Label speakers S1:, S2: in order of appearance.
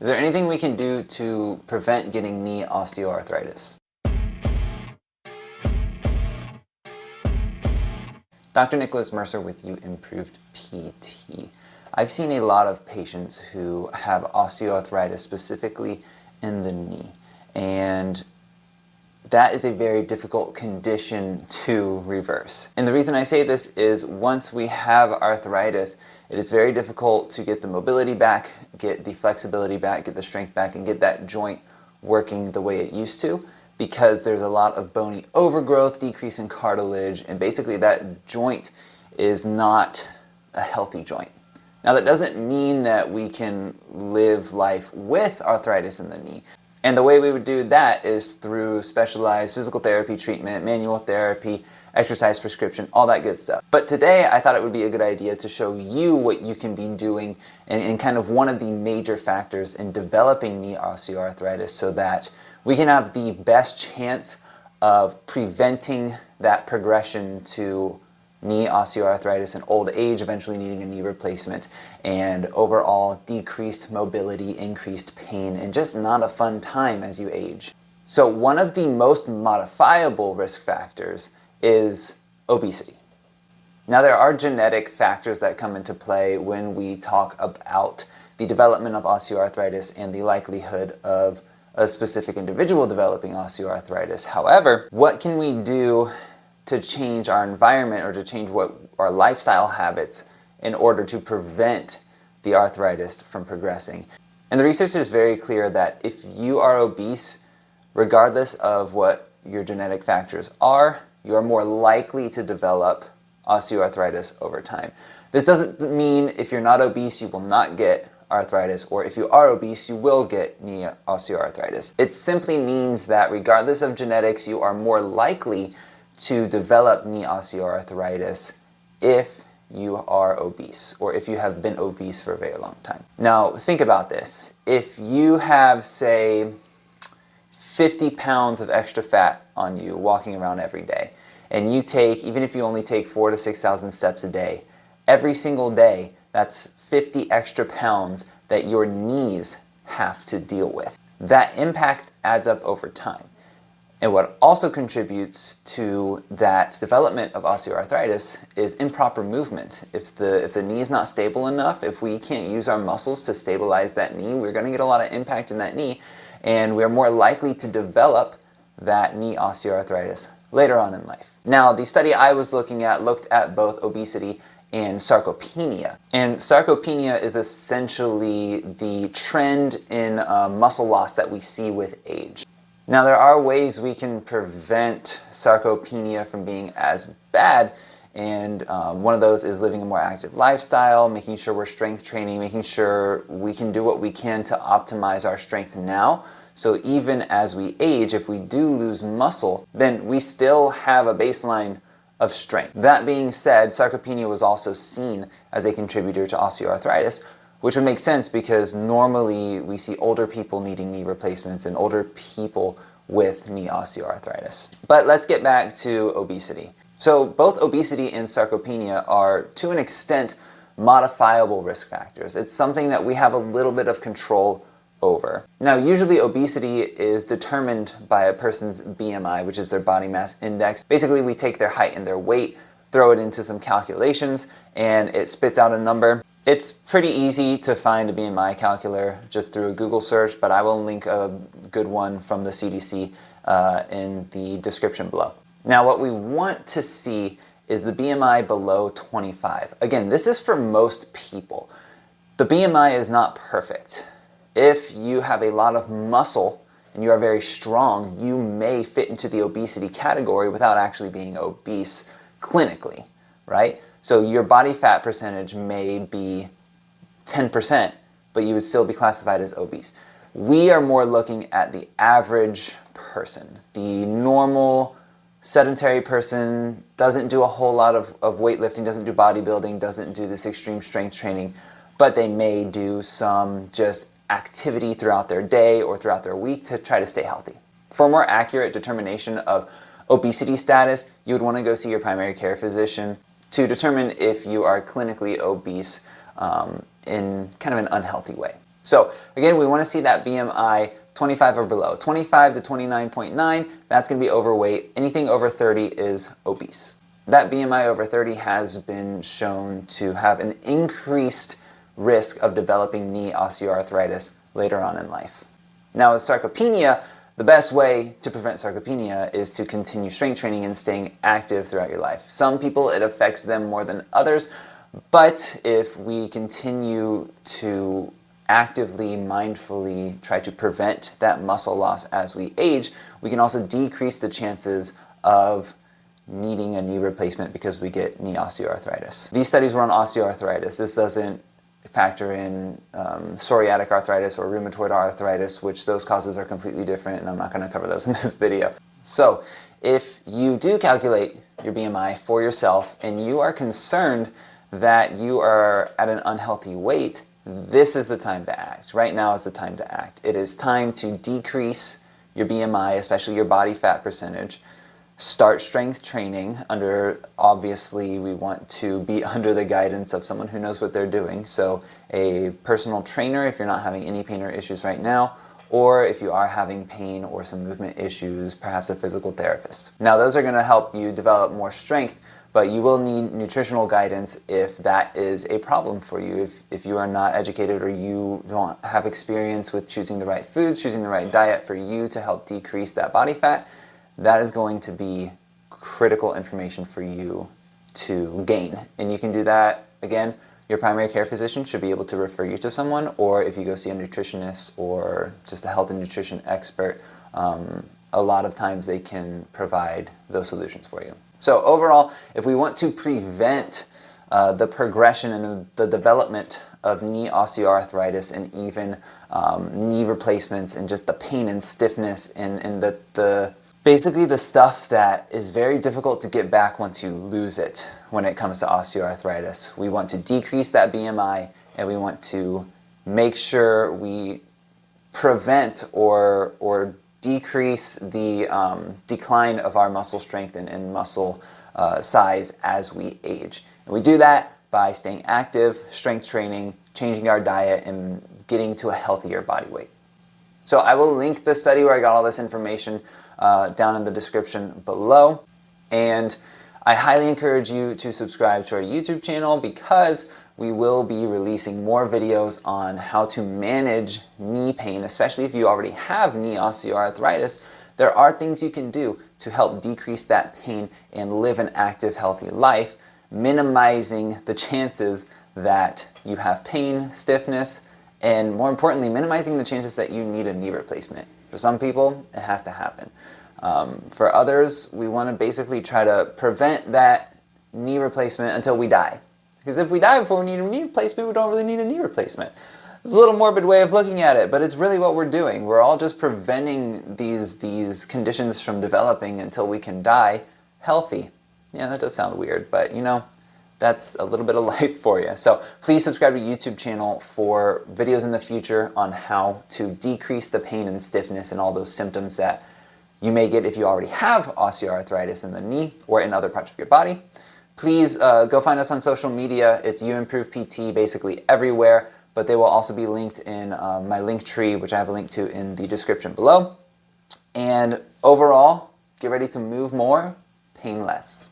S1: Is there anything we can do to prevent getting knee osteoarthritis? Dr. Nicholas Mercer with uImproved PT. I've seen a lot of patients who have osteoarthritis, specifically in the knee, and that is a very difficult condition to reverse. And the reason I say this is once we have arthritis, it is very difficult to get the mobility back, get the flexibility back, get the strength back, and get that joint working the way it used to, because there's a lot of bony overgrowth, decrease in cartilage, and basically that joint is not a healthy joint. Now that doesn't mean that we can live life with arthritis in the knee. And the way we would do that is through specialized physical therapy treatment, manual therapy, exercise prescription, all that good stuff. But today I thought it would be a good idea to show you what you can be doing and kind of one of the major factors in developing knee osteoarthritis so that we can have the best chance of preventing that progression to knee osteoarthritis in old age, eventually needing a knee replacement, and overall decreased mobility, increased pain, and just not a fun time as you age. So one of the most modifiable risk factors is obesity. Now there are genetic factors that come into play when we talk about the development of osteoarthritis and the likelihood of a specific individual developing osteoarthritis. However, what can we do to change our environment or to change what our lifestyle habits in order to prevent the arthritis from progressing? And the research is very clear that if you are obese, regardless of what your genetic factors are, you are more likely to develop osteoarthritis over time. This doesn't mean if you're not obese, you will not get arthritis, or if you are obese, you will get knee osteoarthritis. It simply means that regardless of genetics, you are more likely to develop knee osteoarthritis if you are obese or if you have been obese for a very long time. Now think about this. If you have, say, 50 pounds of extra fat on you walking around every day, and you take, even if you only take 4,000 to 6,000 steps a day, every single day, that's 50 extra pounds that your knees have to deal with. That impact adds up over time. And what also contributes to that development of osteoarthritis is improper movement. If the knee is not stable enough, if we can't use our muscles to stabilize that knee, we're going to get a lot of impact in that knee, and we're more likely to develop that knee osteoarthritis later on in life. Now, the study I was looking at looked at both obesity and sarcopenia. And sarcopenia is essentially the trend in muscle loss that we see with age. Now there are ways we can prevent sarcopenia from being as bad, and one of those is living a more active lifestyle, making sure we're strength training, making sure we can do what we can to optimize our strength now, so even as we age, if we do lose muscle, then we still have a baseline of strength. That being said, sarcopenia was also seen as a contributor to osteoarthritis, which would make sense because normally we see older people needing knee replacements and older people with knee osteoarthritis. But let's get back to obesity. So both obesity and sarcopenia are, to an extent, modifiable risk factors. It's something that we have a little bit of control over. Now, usually obesity is determined by a person's BMI, which is their body mass index. Basically, we take their height and their weight, throw it into some calculations, and it spits out a number. It's pretty easy to find a BMI calculator just through a Google search, but I will link a good one from the CDC in the description below. Now, what we want to see is the BMI below 25. Again, this is for most people. The BMI is not perfect. If you have a lot of muscle and you are very strong, you may fit into the obesity category without actually being obese clinically, right? So your body fat percentage may be 10%, but you would still be classified as obese. We are more looking at the average person. The normal sedentary person doesn't do a whole lot of weightlifting, doesn't do bodybuilding, doesn't do this extreme strength training, but they may do some just activity throughout their day or throughout their week to try to stay healthy. For a more accurate determination of obesity status, you would want to go see your primary care physician to determine if you are clinically obese in kind of an unhealthy way. So again, we want to see that BMI 25 or below. 25 to 29.9, that's going to be overweight. Anything over 30 is obese. That BMI over 30 has been shown to have an increased risk of developing knee osteoarthritis later on in life. Now with sarcopenia, the best way to prevent sarcopenia is to continue strength training and staying active throughout your life. Some people, it affects them more than others, but if we continue to actively, mindfully try to prevent that muscle loss as we age, we can also decrease the chances of needing a knee replacement because we get knee osteoarthritis. These studies were on osteoarthritis. This doesn't factor in psoriatic arthritis or rheumatoid arthritis, which those causes are completely different, and I'm not going to cover those in this video. So if you do calculate your BMI for yourself and you are concerned that you are at an unhealthy weight, this is the time to act. Right now is the time to act. It is time to decrease your BMI, especially your body fat percentage. Start strength training obviously we want to be under the guidance of someone who knows what they're doing. So a personal trainer if you're not having any pain or issues right now, or if you are having pain or some movement issues, perhaps a physical therapist. Now those are going to help you develop more strength, but you will need nutritional guidance if that is a problem for you. If you are not educated or you don't have experience with choosing the right foods, choosing the right diet for you to help decrease that body fat, that is going to be critical information for you to gain. And you can do that, again, your primary care physician should be able to refer you to someone, or if you go see a nutritionist or just a health and nutrition expert, a lot of times they can provide those solutions for you. So overall, if we want to prevent the progression and the development of knee osteoarthritis and even knee replacements and just the pain and stiffness and basically the stuff that is very difficult to get back once you lose it when it comes to osteoarthritis. We want to decrease that BMI, and we want to make sure we prevent or decrease the decline of our muscle strength and muscle size as we age. And we do that by staying active, strength training, changing our diet, and getting to a healthier body weight. So I will link the study where I got all this information down in the description below. And I highly encourage you to subscribe to our YouTube channel because we will be releasing more videos on how to manage knee pain, especially if you already have knee osteoarthritis. There are things you can do to help decrease that pain and live an active, healthy life, minimizing the chances that you have pain, stiffness, and more importantly, minimizing the chances that you need a knee replacement. For some people, it has to happen. For others, we want to basically try to prevent that knee replacement until we die. Because if we die before we need a knee replacement, we don't really need a knee replacement. It's a little morbid way of looking at it, but it's really what we're doing. We're all just preventing these conditions from developing until we can die healthy. Yeah, that does sound weird, but you know, that's a little bit of life for you. So please subscribe to the YouTube channel for videos in the future on how to decrease the pain and stiffness and all those symptoms that you may get if you already have osteoarthritis in the knee or in other parts of your body. Please go find us on social media. It's uImproved PT basically everywhere, but they will also be linked in my link tree, which I have a link to in the description below. And overall, get ready to move more, pain less.